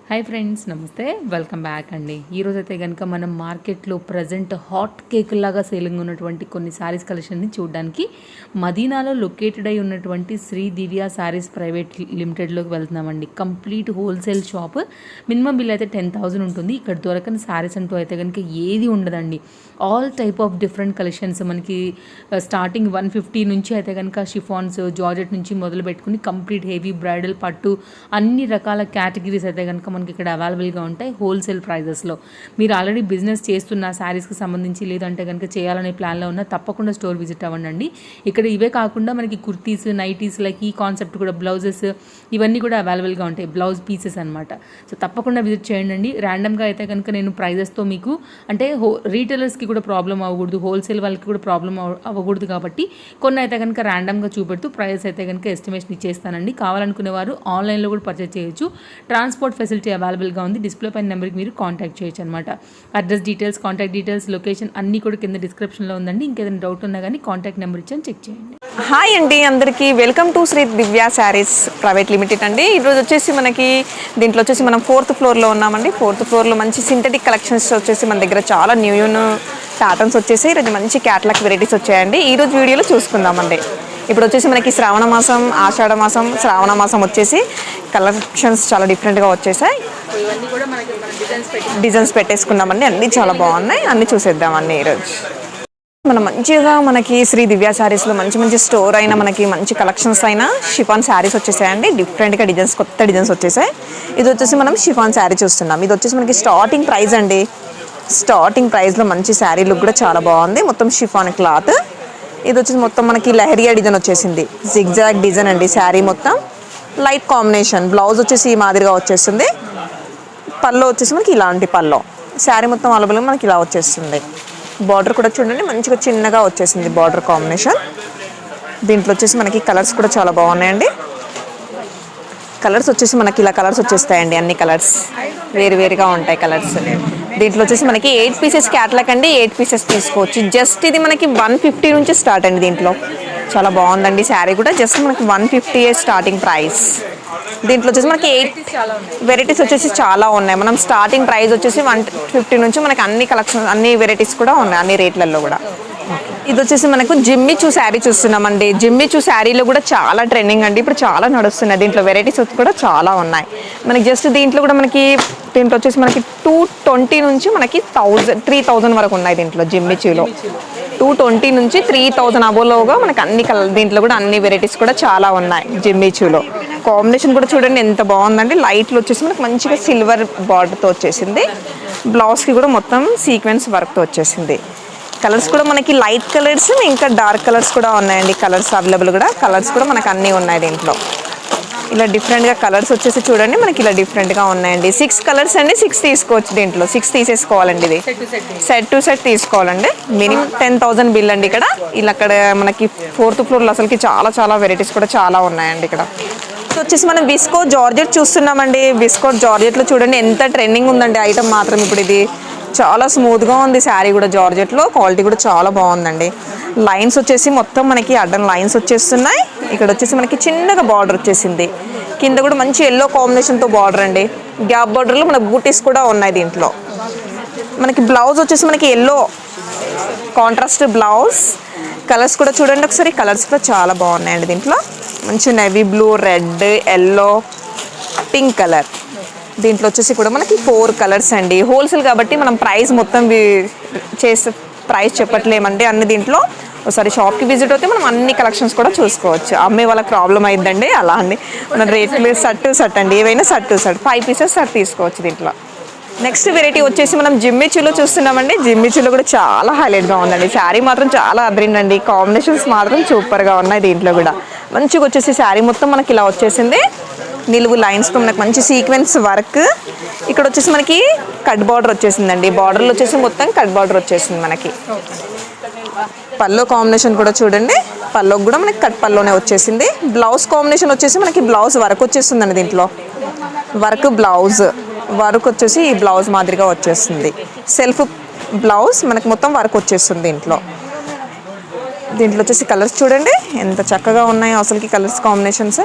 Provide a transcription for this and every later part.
Hi friends, నమస్తే. Welcome back అండి. ఈరోజైతే కనుక మనం మార్కెట్లో ప్రజెంట్ హాట్ కేక్ లాగా సేలింగ్ ఉన్నటువంటి కొన్ని శారీస్ కలెక్షన్ని చూడడానికి మదీనాలో లొకేటెడ్ అయి ఉన్నటువంటి శ్రీ దివ్య శారీస్ ప్రైవేట్ లిమిటెడ్లోకి వెళ్తున్నామండి. Complete wholesale shop. Minimum bill అయితే 10,000 ఉంటుంది. ఇక్కడ దొరకని శారీస్ అంటూ అయితే కనుక ఏది ఉండదండి. All type of different collections మనకి స్టార్టింగ్ 150 నుంచి అయితే కనుక షిఫాన్స్, జార్జెట్ నుంచి మొదలు పెట్టుకుని కంప్లీట్ హెవీ బ్రైడల్, పట్టు అన్ని రకాల కేటగిరీస్ అయితే కనుక మనకి ఇక్కడ అవైలబుల్గా ఉంటాయి హోల్సేల్ ప్రైజెస్లో. మీరు ఆల్రెడీ బిజినెస్ చేస్తున్న శారీస్కి సంబంధించి లేదంటే కనుక చేయాలనే ప్లాన్లో ఉన్న తప్పకుండా స్టోర్ విజిట్ అవ్వండి. ఇక్కడ ఇవే కాకుండా మనకి కుర్తీస్, నైటీస్, లైక్ ఈ కాన్సెప్ట్ కూడా బ్లౌజెస్ ఇవన్నీ కూడా అవైలబుల్గా ఉంటాయి, బ్లౌజ్ పీసెస్ అనమాట. సో తప్పకుండా విజిట్ చేయండి. ర్యాండమ్గా అయితే కనుక నేను ప్రైజెస్తో మీకు అంటే రీటైలర్స్కి కూడా ప్రాబ్లం అవ్వకూడదు, హోల్సేల్ వాళ్ళకి కూడా ప్రాబ్లం అవ్వకూడదు కాబట్టి కొన్ని అయితే కనుక ర్యాండమ్గా చూపెడుతూ ప్రైస్ అయితే కనుక ఎస్టిమేషన్ ఇచ్చేస్తానండి. కావాలనుకునేవారు ఆన్లైన్లో కూడా పర్చేస్ చేయొచ్చు. ట్రాన్స్పోర్ట్ ఫెసిలిటీ అవైలబుల్గా ఉంది. డిస్ప్లే పైన నెంబర్కి మీరు కాంటాక్ట్ చేయొచ్చు అనమాట. Address details, contact details, location అన్నీ కూడా కింద డిస్క్రిప్షన్లో ఉందండి. ఇంకేదైనా డౌట్ ఉన్నా కానీ కాంటాక్ట్ నెంబర్ ఇచ్చాను, చెక్ చేయండి. హాయ్ అండి, అందరికీ welcome to Sri Divya sarees private limited అండి. ఈరోజు వచ్చేసి మనకి దీంట్లో వచ్చేసి మనం 4th ఫ్లోర్లో ఉన్నామండి. 4th ఫ్లోర్లో మంచి సింథటిక్ కలెక్షన్స్ వచ్చేసి మన దగ్గర చాలా న్యూ ప్యాటర్న్స్ వచ్చేసి ఈరోజు మంచి క్యాటలాగ్ వెరైటీస్ వచ్చాయండి. ఈరోజు వీడియోలో చూసుకుందామండి. ఇప్పుడు వచ్చేసి మనకి శ్రావణ మాసం, ఆషాఢ మాసం, శ్రావణ మాసం వచ్చేసి కలెక్షన్స్ చాలా డిఫరెంట్గా వచ్చేసాయి. డిజైన్స్ పెట్టేసుకున్నామండి. అన్నీ చాలా బాగున్నాయి, అన్నీ చూసేద్దామండి ఈరోజు. మనకి శ్రీ దివ్య శారీస్లో మంచి స్టోర్ అయినా మనకి మంచి కలెక్షన్స్ అయినా షిఫాన్ శారీస్ వచ్చేసాయండి. డిఫరెంట్గా డిజైన్స్, కొత్త డిజైన్స్ వచ్చేసాయి. ఇది వచ్చేసి మనం షిఫాన్ శారీ చూస్తున్నాం. ఇది వచ్చేసి మనకి స్టార్టింగ్ ప్రైస్ అండి. స్టార్టింగ్ ప్రైస్లో మంచి శారీ లుక్ కూడా చాలా బాగుంది. మొత్తం షిఫాన్ క్లాత్. ఇది వచ్చేసి మొత్తం మనకి లెహరియా డిజైన్ వచ్చేసింది. జిగ్జాగ్ డిజైన్ అండి. శారీ మొత్తం లైట్ కాంబినేషన్. బ్లౌజ్ వచ్చేసి ఈ మాదిరిగా వచ్చేస్తుంది. పల్లో వచ్చేసి మనకి ఇలాంటి పల్లో. శారీ మొత్తం అవైలబుల్గా మనకి ఇలా వచ్చేస్తుంది. బార్డర్ కూడా చూడండి మంచిగా చిన్నగా వచ్చేసింది బార్డర్ కాంబినేషన్. దీంట్లో వచ్చేసి మనకి కలర్స్ కూడా చాలా బాగున్నాయండి. కలర్స్ వచ్చేసి మనకి ఇలా కలర్స్ వచ్చేస్తాయండి. అన్ని కలర్స్ వేరుగా ఉంటాయి కలర్స్. దీంట్లో వచ్చేసి మనకి 8 పీసెస్ క్యాటలాగ్ అండి. 8 పీసెస్ తీసుకోవచ్చు. జస్ట్ ఇది మనకి 150 నుంచి స్టార్ట్ అండి. దీంట్లో చాలా బాగుందండి శారీ కూడా. జస్ట్ మనకి 150 స్టార్టింగ్ ప్రైస్. దీంట్లో వచ్చేసి మనకి 8 వెరైటీస్ వచ్చేసి చాలా ఉన్నాయి. మనం స్టార్టింగ్ ప్రైస్ వచ్చేసి 150 నుంచి మనకి అన్ని కలెక్షన్, అన్ని వెరైటీస్ కూడా ఉన్నాయి, అన్ని రేట్లలో కూడా. ఇది వచ్చేసి మనకు జిమ్మిచూ శారీ చూస్తున్నామండి. జిమ్మిచూ శారీలో కూడా చాలా ట్రెండింగ్ అండి. ఇప్పుడు చాలా నడుస్తున్నాయి. దీంట్లో వెరైటీస్ కూడా చాలా ఉన్నాయి మనకి. జస్ట్ దీంట్లో కూడా మనకి దీంట్లో వచ్చేసి మనకి 220 నుంచి మనకి 3,000 వరకు ఉన్నాయి. దీంట్లో జిమ్మిచూలో 220 నుంచి 3,000 అబోలోగా మనకి అన్ని దీంట్లో కూడా అన్ని వెరైటీస్ కూడా చాలా ఉన్నాయి. జిమ్మిచూలో కాంబినేషన్ కూడా చూడండి ఎంత బాగుందండి. లైట్లు వచ్చేసి మనకి మంచిగా సిల్వర్ బార్డర్తో వచ్చేసింది. బ్లౌజ్కి కూడా మొత్తం సీక్వెన్స్ వర్క్తో వచ్చేసింది. కలర్స్ కూడా మనకి లైట్ కలర్స్, ఇంకా డార్క్ కలర్స్ కూడా ఉన్నాయండి. కలర్స్ అవైలబుల్ కూడా, కలర్స్ కూడా మనకు అన్నీ ఉన్నాయి దీంట్లో. ఇలా డిఫరెంట్గా కలర్స్ వచ్చేసి చూడండి మనకి ఇలా డిఫరెంట్గా ఉన్నాయండి. 6 కలర్స్ అండి. 6 తీసుకోవచ్చు. దీంట్లో 6 తీసేసుకోవాలండి. ఇది సెట్ టు సెట్ తీసుకోవాలండి. మినిమం 10,000 బిల్ అండి ఇక్కడ. ఇలా అక్కడ మనకి 4th ఫ్లోర్లో అసలుకి చాలా వెరైటీస్ కూడా చాలా ఉన్నాయండి ఇక్కడ. వచ్చేసి మనం విస్కో జార్జెట్ చూస్తున్నామండి. విస్కో జార్జెట్లో చూడండి ఎంత ట్రెండింగ్ ఉందండి ఐటమ్ మాత్రం. ఇప్పుడు ఇది చాలా స్మూత్గా ఉంది శారీ కూడా. జార్జెట్లో క్వాలిటీ కూడా చాలా బాగుందండి. లైన్స్ వచ్చేసి మొత్తం మనకి అడ్డం లైన్స్ వచ్చేస్తున్నాయి. ఇక్కడ వచ్చేసి మనకి చిన్నగా బార్డర్ వచ్చేసింది. కింద కూడా మంచి ఎల్లో కాంబినేషన్తో బార్డర్ అండి. గ్యాప్ బార్డర్లో మనకి బూటీస్ కూడా ఉన్నాయి. దీంట్లో మనకి బ్లౌజ్ వచ్చేసి మనకి ఎల్లో కాంట్రాస్ట్ బ్లౌజ్. కలర్స్ కూడా చూడండి ఒకసారి. కలర్స్ కూడా చాలా బాగున్నాయండి. దీంట్లో మంచి navy blue, red, yellow, pink colour. దీంట్లో వచ్చేసి కూడా మనకి 4 కలర్స్ అండి. హోల్సేల్ కాబట్టి మనం ప్రైస్ మొత్తం చేసే ప్రైస్ చెప్పట్లేమండి. అన్ని దీంట్లో ఒకసారి షాప్కి విజిట్ అయితే మనం అన్ని కలెక్షన్స్ కూడా చూసుకోవచ్చు. అమ్మే వాళ్ళకి ప్రాబ్లం అయిందండి. అలా అని మన రేట్లు సట్ టు సట్ అండి. ఏవైనా సట్ టు సట్ 5 పీసెస్ సట్ తీసుకోవచ్చు దీంట్లో. నెక్స్ట్ వెరైటీ వచ్చేసి మనం జిమ్మిచూలో చూస్తున్నామండి. జిమ్మిచూలో కూడా చాలా హైలైట్గా ఉందండి. శారీ మాత్రం చాలా అదిరిందండి. కాంబినేషన్స్ మాత్రం సూపర్గా ఉన్నాయి. దీంట్లో కూడా మంచిగా వచ్చేసి శారీ మొత్తం మనకి ఇలా వచ్చేసింది. నిలువు లైన్స్తో మనకి మంచి సీక్వెన్స్ వర్క్. ఇక్కడ వచ్చేసి మనకి కట్ బార్డర్ వచ్చేసిందండి. బార్డర్లో వచ్చేసి మొత్తం కట్ బార్డర్ వచ్చేసింది మనకి. పల్లో కాంబినేషన్ కూడా చూడండి. పల్లోకి కూడా మనకి కట్ పల్లోనే వచ్చేసింది. బ్లౌజ్ కాంబినేషన్ వచ్చేసి మనకి బ్లౌజ్ వర్క్ వచ్చేస్తుందండి. దీంట్లో వర్క్ బ్లౌజ్ వర్క్ వచ్చేసి ఈ బ్లౌజ్ మాదిరిగా వచ్చేస్తుంది. సెల్ఫ్ బ్లౌజ్ మనకి మొత్తం వర్క్ వచ్చేస్తుంది దీంట్లో. దీంట్లో వచ్చేసి కలర్స్ చూడండి ఎంత చక్కగా ఉన్నాయో అసలుకి. కలర్స్ కాంబినేషన్స్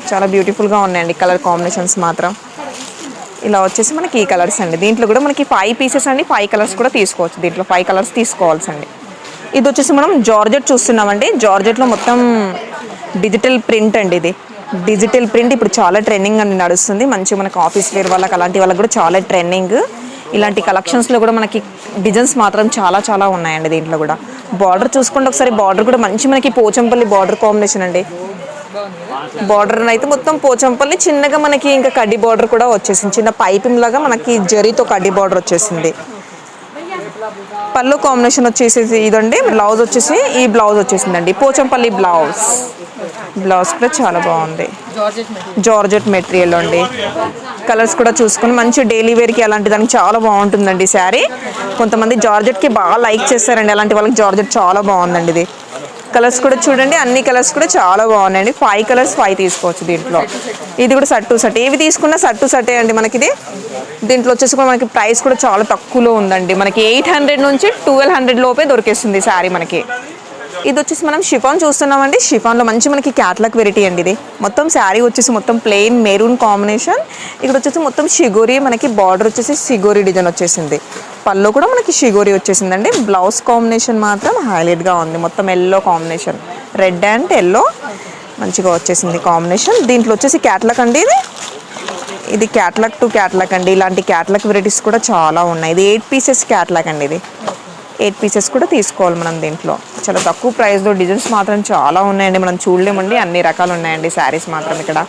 చాలా బ్యూటిఫుల్గా ఉన్నాయండి. కలర్ కాంబినేషన్స్ మాత్రం ఇలా వచ్చేసి మనకి ఈ కలర్స్ అండి. దీంట్లో కూడా మనకి 5 పీసెస్ అండి, 5 కలర్స్ కూడా తీసుకోవచ్చు. దీంట్లో 5 కలర్స్ తీసుకోవాల్సండి. ఇది వచ్చేసి మనం జార్జెట్ చూస్తున్నామండి. జార్జెట్లో మొత్తం డిజిటల్ ప్రింట్ అండి. ఇది డిజిటల్ ప్రింట్ ఇప్పుడు చాలా ట్రెండింగ్ అని నడుస్తుంది. మంచిగా మనకి ఆఫీస్ వేర్ వాళ్ళకి అలాంటి వాళ్ళకి కూడా చాలా ట్రెండింగ్. ఇలాంటి కలెక్షన్స్లో కూడా మనకి డిజైన్స్ మాత్రం చాలా చాలా ఉన్నాయండి. దీంట్లో కూడా బార్డర్ చూసుకోండి ఒకసారి. బార్డర్ కూడా మంచి మనకి పోచంపల్లి బార్డర్ కాంబినేషన్ అండి. బార్డర్ అయితే మొత్తం పోచంపల్లి, చిన్నగా మనకి ఇంకా కడ్డీ బార్డర్ కూడా వచ్చేసింది. చిన్న పైపింగ్ లాగా మనకి జరీతో కడ్డీ బార్డర్ వచ్చేసింది. పళ్ళు కాంబినేషన్ వచ్చేసి ఇదండి. బ్లౌజ్ వచ్చేసి ఈ బ్లౌజ్ వచ్చేసిందండి, పోచంపల్లి బ్లౌజ్. బ్లౌజ్ కూడా చాలా బాగుంది, జార్జెట్ మెటీరియల్ అండి. కలర్స్ కూడా చూసుకొని మంచి డైలీ వేర్కి అలాంటి దానికి చాలా బాగుంటుందండి శారీ. కొంతమంది జార్జెట్కి బాగా లైక్ చేస్తారండి, అలాంటి వాళ్ళకి జార్జెట్ చాలా బాగుందండి. ఇది కలర్స్ కూడా చూడండి, అన్ని కలర్స్ కూడా చాలా బాగున్నాయండి. 5 కలర్స్ 5 తీసుకోవచ్చు దీంట్లో. ఇది కూడా సట్టు సట్, ఏవి తీసుకున్నా సట్టు సట్టే అండి మనకి ఇది. దీంట్లో వచ్చేసి కూడా మనకి ప్రైస్ కూడా చాలా తక్కువలో ఉందండి. మనకి 800 నుంచి 1200 లోపే దొరికేస్తుంది శారీ మనకి. ఇది వచ్చేసి మనం షిఫాన్ చూస్తున్నామండి. షిఫాన్లో మంచి మనకి క్యాట్లాగ్ వెరైటీ అండి. ఇది మొత్తం శారీ వచ్చేసి మొత్తం ప్లెయిన్ మెరూన్ కాంబినేషన్. ఇక్కడ వచ్చేసి మొత్తం షిగోరి, మనకి బార్డర్ వచ్చేసి షిగోరి డిజైన్ వచ్చేసింది. పళ్ళు కూడా మనకి షిగోరి వచ్చేసిందండి. బ్లౌజ్ కాంబినేషన్ మాత్రం హైలైట్గా ఉంది. మొత్తం yellow combination, red and yellow మంచిగా వచ్చేసింది కాంబినేషన్. దీంట్లో వచ్చేసి క్యాట్లాగ్ అండి. ఇది క్యాట్లాగ్ టు క్యాట్లాగ్ అండి. ఇలాంటి క్యాట్లాగ్ వెరైటీస్ కూడా చాలా ఉన్నాయి. ఇది 8 పీసెస్ క్యాట్లాగ్ అండి. ఇది 8 పీసెస్ కూడా తీసుకోవాలి మనం. దీంట్లో చాలా తక్కువ ప్రైస్లో డిజైన్స్ మాత్రం చాలా ఉన్నాయండి. మనం చూడలేమండి, అన్ని రకాలు ఉన్నాయండి శారీస్ మాత్రం ఇక్కడ.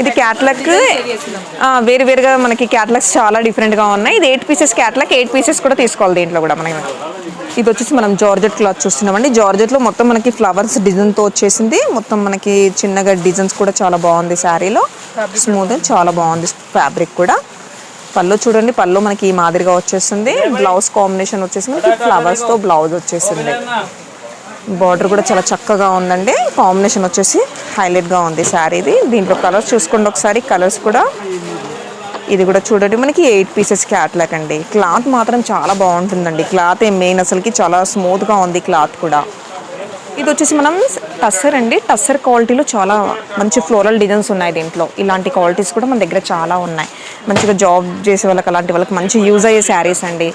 ఇది క్యాట్లాగ్ వేరు వేరుగా మనకి క్యాట్లాగ్స్ చాలా డిఫరెంట్గా ఉన్నాయి. ఇది 8 పీసెస్ క్యాట్లాగ్, 8 పీసెస్ కూడా తీసుకోవాలి దీంట్లో కూడా మనం. ఇది వచ్చేసి మనం జార్జెట్ క్లాత్ చూస్తున్నామండి. జార్జెట్లో మొత్తం మనకి ఫ్లవర్స్ డిజైన్తో వచ్చేసింది. మొత్తం మనకి చిన్నగా డిజైన్స్ కూడా చాలా బాగుంది శారీలో. స్మూత్ చాలా బాగుంది ఫ్యాబ్రిక్ కూడా. పళ్ళు చూడండి, పళ్ళు మనకి ఈ మాదిరిగా వచ్చేస్తుంది. బ్లౌజ్ కాంబినేషన్ వచ్చేసి మనకి ఫ్లవర్స్తో బ్లౌజ్ వచ్చేసింది. బార్డర్ కూడా చాలా చక్కగా ఉందండి. కాంబినేషన్ వచ్చేసి హైలైట్గా ఉంది శారీది. దీంట్లో కలర్స్ చూసుకోండి ఒకసారి. కలర్స్ కూడా ఇది కూడా చూడండి మనకి 8 పీసెస్ క్యాట్లాగ్ అండి. క్లాత్ మాత్రం చాలా బాగుంటుందండి. క్లాత్ మెయిన్ అసలుకి చాలా స్మూత్గా ఉంది క్లాత్ కూడా. ఇది వచ్చేసి మనం టస్సర్ అండి. టస్సర్ క్వాలిటీలో చాలా మంచి ఫ్లోరల్ డిజైన్స్ ఉన్నాయి దీంట్లో. ఇలాంటి క్వాలిటీస్ కూడా మన దగ్గర చాలా ఉన్నాయి. మంచిగా జాబ్ చేసే వాళ్ళకి అలాంటి వాళ్ళకి మంచి యూజ్ అయ్యే శారీస్ అండి.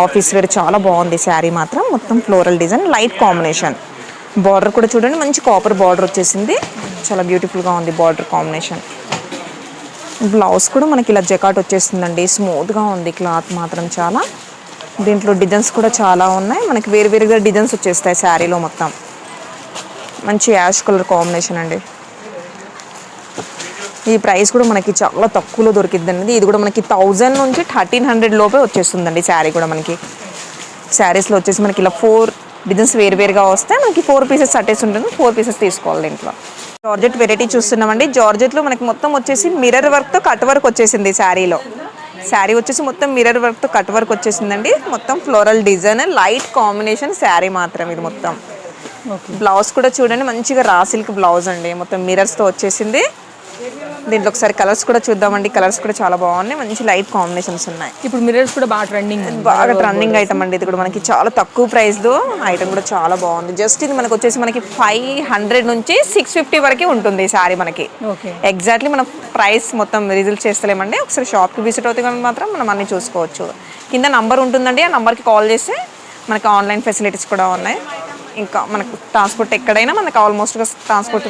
ఆఫీస్ వేర్ చాలా బాగుంది శారీ మాత్రం. మొత్తం floral design, light combination. Border కూడా చూడండి మంచి కాపర్ బార్డర్ వచ్చేసింది. చాలా బ్యూటిఫుల్గా ఉంది బార్డర్ కాంబినేషన్. బ్లౌజ్ కూడా మనకి ఇలా జకాట్ వచ్చేసిందండి. స్మూత్గా ఉంది క్లాత్ మాత్రం చాలా. దీంట్లో డిజైన్స్ కూడా చాలా ఉన్నాయి. మనకి వేరు వేరుగా డిజైన్స్ వచ్చేస్తాయి శారీలో మొత్తం. మంచి యాష్ కలర్ కాంబినేషన్ అండి. ఈ ప్రైస్ కూడా మనకి చాలా తక్కువలో దొరికిద్దండి. ఇది కూడా మనకి 1000 నుంచి 1300 లోపే వచ్చేస్తుందండి శారీ కూడా మనకి. శారీస్లో వచ్చేసి మనకి ఇలా 4 డిజైన్స్ వేరువేరుగా వస్తే మనకి 4 పీసెస్ అట్టేసి ఉంటుంది. 4 పీసెస్ తీసుకోవాలి దీంట్లో. జార్జెట్ వెరైటీ చూస్తున్నామండి. జార్జెట్లో మనకి మొత్తం వచ్చేసి మిర్రర్ వర్క్తో కట్ వర్క్ వచ్చేసింది శారీలో. శారీ వచ్చేసి మొత్తం మిర్రర్ వర్క్తో కట్ వర్క్ వచ్చేసిందండి. మొత్తం floral design, light combination sari మాత్రం ఇది మొత్తం. బ్లౌజ్ కూడా చూడండి మంచిగా రా సిల్క్ బ్లౌజ్ అండి. మొత్తం మిర్రర్స్తో వచ్చేసింది. దీంట్లో ఒకసారి కలర్స్ కూడా చూద్దామండి. కలర్స్ కూడా చాలా బాగున్నాయి. మంచి లైట్ కాంబినేషన్స్ ఉన్నాయి. ఇప్పుడు మిర్రర్స్ కూడా బాగా ట్రెండింగ్ ఐటమ్ అండి. ఇది కూడా మనకి చాలా తక్కువ ప్రైస్లో ఐటమ్ కూడా చాలా బాగుంది. జస్ట్ ఇది మనకి వచ్చేసి మనకి 500 నుంచి 650 వరకు ఉంటుంది శారీ మనకి. ఎగ్జాక్ట్లీ మనం ప్రైస్ మొత్తం రిజల్ట్ చేస్తలేమండి. ఒకసారి షాప్కి విజిట్ అవుతే కానీ మాత్రం మనం అన్ని చూసుకోవచ్చు. కింద నంబర్ ఉంటుందండి. ఆ నంబర్కి కాల్ చేస్తే మనకి ఆన్లైన్ ఫెసిలిటీస్ కూడా ఉన్నాయి. ఇంకా మనకు ట్రాన్స్పోర్ట్ ఎక్కడైనా మనకు ఆల్మోస్ట్గా ట్రాన్స్పోర్ట్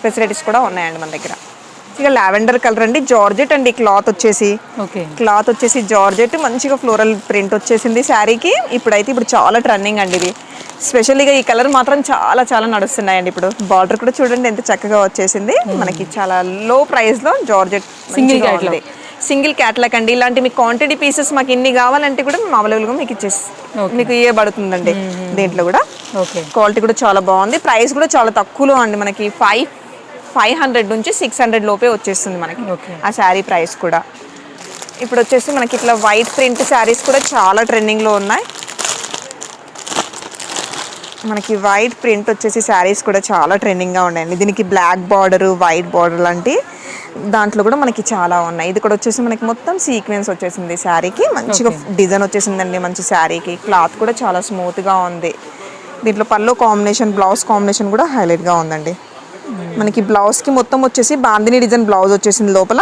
ఫెసిలిటీస్ కూడా ఉన్నాయండి మన దగ్గర. ఇక లావెండర్ కలర్ అండి. జార్జెట్ అండి. క్లాత్ వచ్చేసి జార్జెట్ మంచిగా ఫ్లోరల్ ప్రింట్ వచ్చేసింది శారీకి. ఇప్పుడు చాలా ట్రెండింగ్ అండి ఇది. స్పెషల్గా ఈ కలర్ మాత్రం చాలా చాలా నడుస్తున్నాయండి ఇప్పుడు. బార్డర్ కూడా చూడండి ఎంత చక్కగా వచ్చేసింది. మనకి చాలా లో ప్రైస్లో జార్జెట్ సింగిల్ క్యాట్లాగ్ అండి. ఇలాంటి మీకు క్వాంటిటీ పీసెస్ మాకు ఇన్ని కావాలంటే కూడా మేము అవైలబుల్గా మీకు మీకు ఇవ్వబడుతుందండి. దీంట్లో కూడా క్వాలిటీ కూడా చాలా బాగుంది. ప్రైస్ కూడా చాలా తక్కువలో అండి. మనకి 500 నుంచి 600 లోపే వచ్చేస్తుంది మనకి ఆ శారీ ప్రైస్ కూడా. ఇప్పుడు వచ్చేసి మనకి ఇట్లా వైట్ ప్రింట్ శారీస్ కూడా చాలా ట్రెండింగ్లో ఉన్నాయి. మనకి వైట్ ప్రింట్ వచ్చేసి శారీస్ కూడా చాలా ట్రెండింగ్గా ఉన్నాయండి. దీనికి బ్లాక్ బార్డర్, వైట్ బార్డర్ లాంటి దాంట్లో కూడా మనకి చాలా ఉన్నాయి. ఇది కూడా వచ్చేసి మనకి మొత్తం సీక్వెన్స్ వచ్చేసింది శారీకి. మంచిగా డిజైన్ వచ్చేసిందండి మంచి శారీకి. క్లాత్ కూడా చాలా స్మూత్గా ఉంది. దీంట్లో పళ్ళు కాంబినేషన్, బ్లౌజ్ కాంబినేషన్ కూడా హైలైట్గా ఉందండి. మనకి బ్లౌజ్కి మొత్తం వచ్చేసి బాందిని డిజైన్ బ్లౌజ్ వచ్చేసింది లోపల.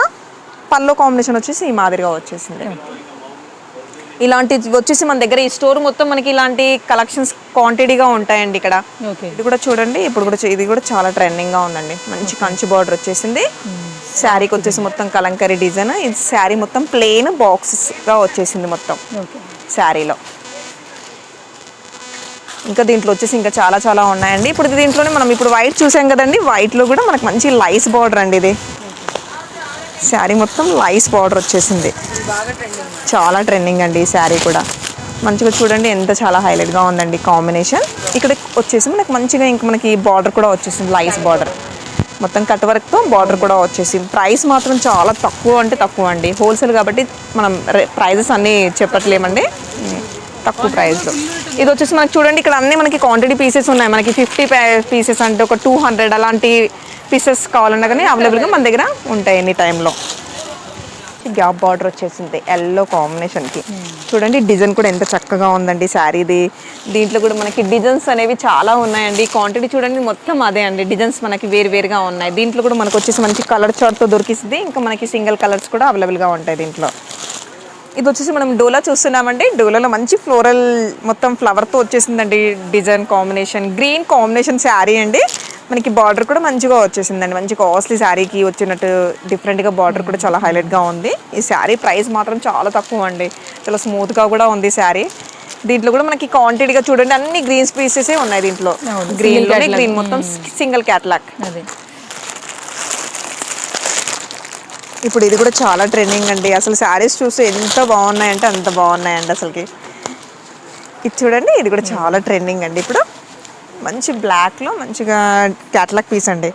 పల్లో కాంబినేషన్ వచ్చేసి ఈ మాదిరిగా వచ్చేసింది. ఇలాంటి వచ్చేసి మన దగ్గర ఈ స్టోర్ మొత్తం మనకి ఇలాంటి కలెక్షన్స్ క్వాంటిటీగా ఉంటాయండి ఇక్కడ. ఇది కూడా చూడండి, ఇప్పుడు కూడా ఇది కూడా చాలా ట్రెండింగ్ గా ఉందండి. మంచి కంచి బార్డర్ వచ్చేసింది. శారీకి వచ్చేసి మొత్తం కలంకరీ డిజైన్. ఇది శారీ మొత్తం ప్లెయిన్ బాక్సెస్ గా వచ్చేసింది మొత్తం శారీలో. ఇంకా దీంట్లో వచ్చేసి ఇంకా చాలా చాలా ఉన్నాయండి. ఇప్పుడు దీంట్లోనే మనం ఇప్పుడు వైట్ చూసాం కదండి, వైట్ లో కూడా మనకు మంచి లైస్ బార్డర్ అండి. ఇది శారీ మొత్తం లైస్ బార్డర్ వచ్చేసింది. చాలా ట్రెండింగ్ అండి ఈ శారీ కూడా. మంచిగా చూడండి ఎంత చాలా హైలైట్గా ఉందండి కాంబినేషన్. ఇక్కడ వచ్చేసి మనకి మంచిగా ఇంకా మనకి బార్డర్ కూడా వచ్చేసింది, లైస్ బార్డర్ మొత్తం కట్ వర్క్తో బార్డర్ కూడా వచ్చేసింది. ప్రైస్ మాత్రం చాలా తక్కువ అంటే తక్కువ అండి. హోల్సేల్ కాబట్టి మనం ప్రైజెస్ అన్నీ చెప్పట్లేమండి, తక్కువ ప్రైస్లో. ఇది వచ్చేసి మనకి చూడండి ఇక్కడ అన్నీ మనకి క్వాంటిటీ పీసెస్ ఉన్నాయి. మనకి 50 పీసెస్ అంటే ఒక 200 అలాంటి పీసెస్ కావాలన్నా కానీ అవైలబుల్గా మన దగ్గర ఉంటాయి ఎనీ టైంలో. గ్యాప్ బార్డర్ వచ్చేసింది ఎల్లో కాంబినేషన్కి. చూడండి డిజైన్ కూడా ఎంత చక్కగా ఉందండి శారీది. దీంట్లో కూడా మనకి డిజైన్స్ అనేవి చాలా ఉన్నాయండి. క్వాంటిటీ చూడండి మొత్తం అదే అండి, డిజైన్స్ మనకి వేరువేరుగా ఉన్నాయి. దీంట్లో కూడా మనకు వచ్చేసి మంచి కలర్ చార్ట్తో దొరికిస్తుంది. ఇంకా మనకి సింగిల్ కలర్స్ కూడా అవైలబుల్గా ఉంటాయి దీంట్లో. ఇది వచ్చేసి మనం డోలా చూస్తున్నామండి. డోలాలో మంచి ఫ్లోరల్ మొత్తం ఫ్లవర్తో వచ్చేసిందండి design combination. Green combination sari అండి. మనకి బార్డర్ కూడా మంచిగా వచ్చేసిందండి. మంచి కాస్ట్లీ శారీకి వచ్చినట్టు డిఫరెంట్గా బార్డర్ కూడా చాలా హైలైట్గా ఉంది. ఈ శారీ ప్రైస్ మాత్రం చాలా తక్కువ అండి, చాలా స్మూత్గా కూడా ఉంది శారీ. దీంట్లో కూడా మనకి క్వాంటిటీగా చూడండి అన్ని గ్రీన్స్ పీసెసే ఉన్నాయి దీంట్లో. గ్రీన్ మొత్తం సింగిల్ క్యాటలాగ్. ఇప్పుడు ఇది కూడా చాలా ట్రెండింగ్ అండి. అసలు శారీస్ చూస్తే ఎంత బాగున్నాయంటే అంత బాగున్నాయండి అసలుకి. ఇది చూడండి, ఇది కూడా చాలా ట్రెండింగ్ అండి. ఇప్పుడు మంచి బ్లాక్లో మంచిగా క్యాటలాగ్ పీస్ అండి.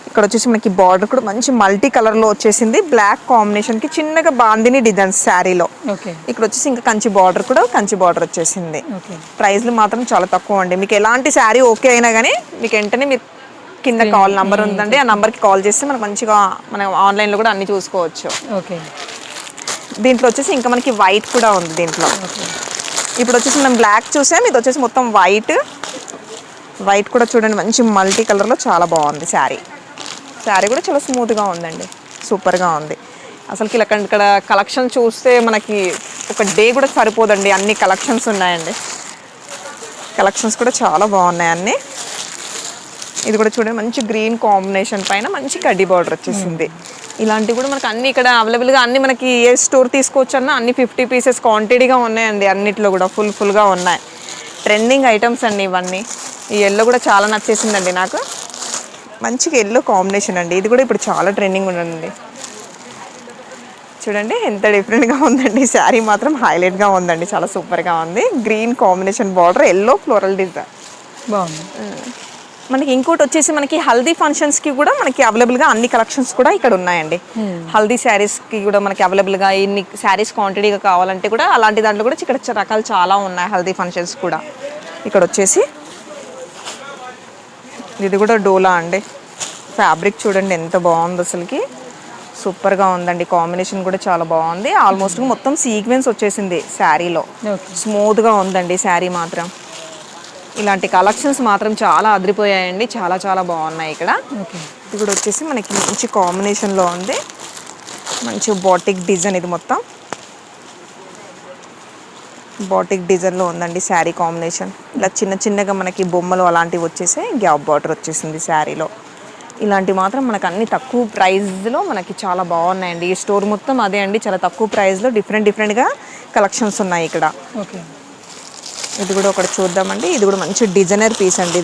ఇక్కడ వచ్చేసి మనకి బార్డర్ కూడా మంచి మల్టీ కలర్లో వచ్చేసింది. బ్లాక్ కాంబినేషన్కి చిన్నగా బాందిని డిజైన్స్ శారీలో. ఇక్కడ వచ్చేసి ఇంకా కంచి బార్డర్ కూడా కంచి బార్డర్ వచ్చేసింది. ప్రైస్లు మాత్రం చాలా తక్కువ అండి. మీకు ఎలాంటి శారీ ఓకే అయినా కానీ మీకు వెంటనే మీరు కింద కాల్ నంబర్ ఉందండి, ఆ నంబర్కి కాల్ చేస్తే మనకు మంచిగా మనం ఆన్లైన్లో కూడా అన్ని చూసుకోవచ్చు. దీంట్లో వచ్చేసి ఇంకా మనకి వైట్ కూడా ఉంది దీంట్లో. ఇప్పుడు వచ్చేసి మనం బ్లాక్ చూసాం, ఇది వచ్చేసి మొత్తం వైట్. వైట్ కూడా చూడండి మంచి మల్టీ కలర్లో చాలా బాగుంది శారీ. శారీ కూడా చాలా స్మూత్గా ఉందండి, సూపర్గా ఉంది. అసలుకి ఇక్కడ కలెక్షన్ చూస్తే మనకి ఒక డే కూడా సరిపోదండి, అన్ని కలెక్షన్స్ ఉన్నాయండి. కలెక్షన్స్ కూడా చాలా బాగున్నాయి అన్నీ. ఇది కూడా చూడండి మంచి గ్రీన్ కాంబినేషన్ పైన మంచి కడ్డీ బార్డర్ వచ్చేసింది. ఇలాంటివి కూడా మనకి అన్ని ఇక్కడ అవైలబుల్గా అన్ని మనకి ఏ స్టోర్ తీసుకోవచ్చు అన్నా అన్ని 50 పీసెస్ క్వాంటిటీగా ఉన్నాయండి. అన్నిట్లో కూడా ఫుల్గా ఉన్నాయి. ట్రెండింగ్ ఐటమ్స్ అండి ఇవన్నీ. ఈ ఎల్లో కూడా చాలా నచ్చేసిందండి నాకు, మంచిగా ఎల్లో కాంబినేషన్ అండి. ఇది కూడా ఇప్పుడు చాలా ట్రెండింగ్ ఉందండి. చూడండి ఎంత డిఫరెంట్గా ఉందండి శారీ, మాత్రం హైలైట్గా ఉందండి, చాలా సూపర్గా ఉంది. Green combination border, yellow floral design బాగుంది. మనకి ఇంకోటి వచ్చేసి మనకి హల్దీ ఫంక్షన్స్కి కూడా మనకి అవైలబుల్గా అన్ని కలెక్షన్స్ కూడా ఇక్కడ ఉన్నాయండి. హల్దీ శారీస్కి కూడా మనకి అవైలబుల్గా ఇన్ని శారీస్ క్వాంటిటీగా కావాలంటే కూడా అలాంటి దాంట్లో కూడా ఇక్కడ రకాలు చాలా ఉన్నాయి. హల్దీ ఫంక్షన్స్ కూడా ఇక్కడ వచ్చేసి ఇది కూడా డోలా అండి. ఫ్యాబ్రిక్ చూడండి ఎంత బాగుంది, అసలుకి సూపర్గా ఉందండి. కాంబినేషన్ కూడా చాలా బాగుంది. ఆల్మోస్ట్ మొత్తం సీక్వెన్స్ వచ్చేసింది శారీలో, స్మూత్గా ఉందండి శారీ మాత్రం. ఇలాంటి కలెక్షన్స్ మాత్రం చాలా అదిరిపోయాయండి, చాలా చాలా బాగున్నాయి ఇక్కడ. ఇది కూడా వచ్చేసి మనకి మంచి కాంబినేషన్లో ఉంది, మంచి బాటిక్ డిజైన్. ఇది మొత్తం బాటిక్ డిజైన్లో ఉందండి శారీ కాంబినేషన్. ఇలా చిన్న చిన్నగా మనకి బొమ్మలు అలాంటివి వచ్చేసి గ్యాప్ బార్డర్ వచ్చేసింది శారీలో. ఇలాంటివి మాత్రం మనకు అన్ని తక్కువ ప్రైస్లో మనకి చాలా బాగున్నాయండి. ఈ స్టోర్ మొత్తం అదే అండి, చాలా తక్కువ ప్రైస్లో డిఫరెంట్గా కలెక్షన్స్ ఉన్నాయి ఇక్కడ. ఇది కూడా ఒకటి చూద్దామండి. ఇది కూడా మంచి డిజైనర్ పీస్ అండి.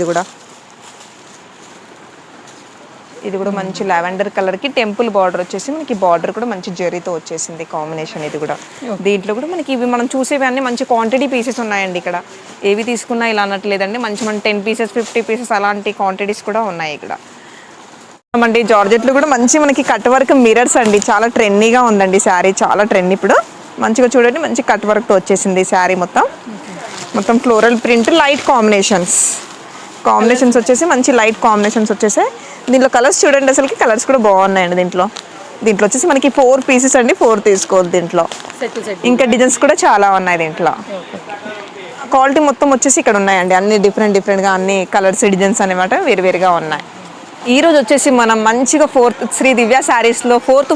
ఇది కూడా మంచి లావెండర్ కలర్కి టెంపుల్ బార్డర్ వచ్చేసి మనకి బార్డర్ కూడా మంచి జరీతో వచ్చేసింది కాంబినేషన్. ఇది కూడా దీంట్లో కూడా మనకి ఇవి మనం చూసేవి అన్ని మంచి క్వాంటిటీ పీసెస్ ఉన్నాయండి. ఇక్కడ ఏవి తీసుకున్నా ఇలా అన్నట్లేదండి, మంచి 10 పీసెస్ 50 పీసెస్ అలాంటి క్వాంటిటీస్ కూడా ఉన్నాయి ఇక్కడ. అండి జార్జెట్లో కూడా మంచి మనకి కట్ వర్క్ మిరర్స్ అండి, చాలా ట్రెండీగా ఉందండి శారీ, చాలా ట్రెండ్. ఇప్పుడు మంచిగా చూడండి మంచి కట్ వర్క్తో వచ్చేసింది శారీ మొత్తం ఫ్లోరల్ ప్రింట్, లైట్ కాంబినేషన్స్ వచ్చేసి మంచి లైట్ కాంబినేషన్స్ వచ్చేసాయి. దీంట్లో కలర్స్ చూడండి, అసలుకి కలర్స్ కూడా బాగున్నాయండి. దీంట్లో వచ్చేసి మనకి 4 పీసెస్ అండి, 4 తీసుకోవాలి. దీంట్లో ఇంకా డిజైన్స్ కూడా చాలా ఉన్నాయి. దీంట్లో క్వాలిటీ మొత్తం వచ్చేసి ఇక్కడ ఉన్నాయండి, అన్ని డిఫరెంట్గా అన్ని కలర్స్ డిజైన్స్ అనమాట వేరువేరుగా ఉన్నాయి. ఈ రోజు వచ్చేసి మనం మంచిగా శ్రీ దివ్య శారీస్లో 4th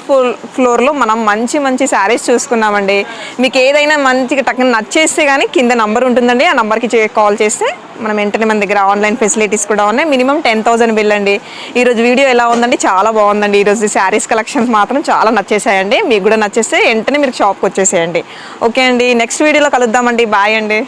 ఫ్లోర్లో మనం మంచి శారీస్ చూసుకున్నామండి. మీకు ఏదైనా మంచిగా టక్కున నచ్చేస్తే కానీ కింద నంబర్ ఉంటుందండి, ఆ నంబర్కి కాల్ చేస్తే మనం వెంటనే మన దగ్గర ఆన్లైన్ ఫెసిలిటీస్ కూడా ఉన్నాయి. మినిమం 10,000 బిల్ అండి. ఈరోజు వీడియో ఎలా ఉందండి? చాలా బాగుందండి. ఈరోజు శారీస్ కలెక్షన్స్ మాత్రం చాలా నచ్చేసాయండి. మీకు కూడా నచ్చేస్తే వెంటనే మీరు షాప్కి వచ్చేసేయండి. ఓకే అండి, నెక్స్ట్ వీడియోలో కలుద్దామండి. బాయ్ అండి.